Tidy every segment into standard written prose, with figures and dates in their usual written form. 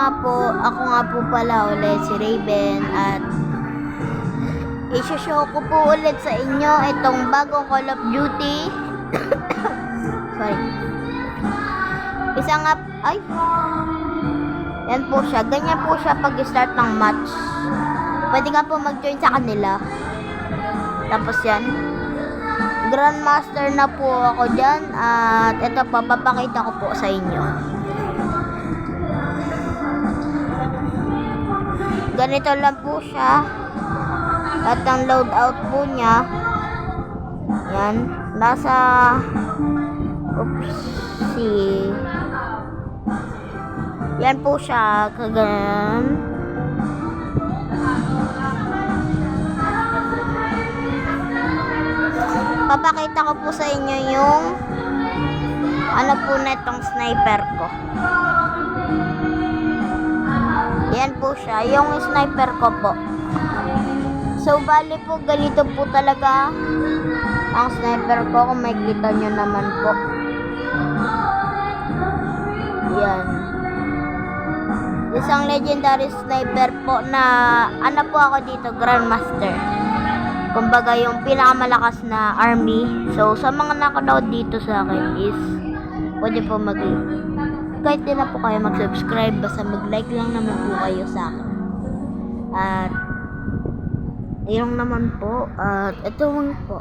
ako nga po pala ulit si Raven at i-show ko po ulit sa inyo itong bagong Call of Duty. Sorry. Yan po siya. Ganyan po siya pag-start ng match. Pwede nga po mag-join sa kanila. Tapos yan. Grandmaster na po ako dyan. At ito pa, papakita ko po sa inyo. Ganito lang po siya. At ang loadout po niya. Yan. Nasa... Oopsie. Yan po siya. Kaganan. Papakita ko po sa inyo yung ano po na itong sniper ko. Yan po siya, yung sniper ko po. So bali po ganito po talaga ang sniper ko, kung makikita nyo naman po. Yan. Isang legendary sniper po na ano po ako dito, Grandmaster. Kumbaga yung pinakamalakas na army. So sa mga nakanood dito sa akin is pwede po kahit din na po kayo mag-subscribe, basta mag-like lang naman po kayo sa akin. At ayun naman po. At ito lang po.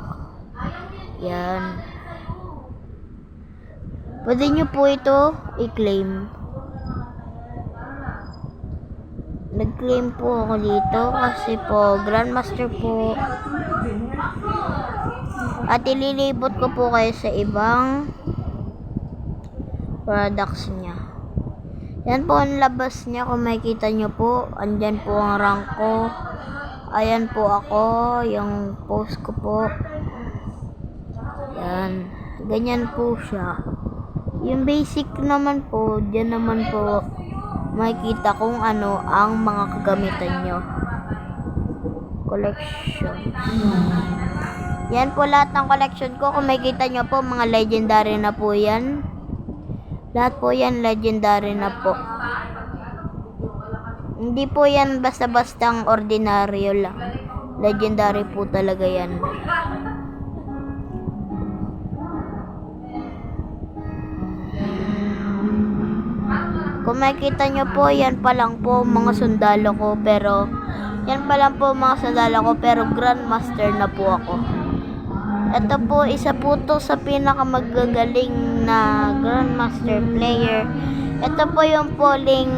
Yan. Pwede nyo po ito i-claim. Nag-claim po ako dito kasi po Grandmaster po. At ililibot ko po kayo sa ibang products niya. Yan po ang labas niya, kung makikita nyo po. Andyan po ang rank ko. Ayan po ako, yung post ko po. Yan. Ganyan po siya. Yung basic naman po, dyan naman po makikita kung ano ang mga kagamitan nyo. Collection. Yan po lahat ng collection ko. Kung makikita nyo po, mga legendary na po yan. Lahat po yan legendary na po. Hindi po yan basta-bastang ordinaryo lang. Legendary po talaga yan. Kung makikita nyo po, yan pa lang po mga sundalo ko. Pero, yan pa lang po mga sundalo ko. Pero, Grandmaster na po ako. Ito po, isa po to sa pinakamagagaling na Grandmaster player. Ito po yung polling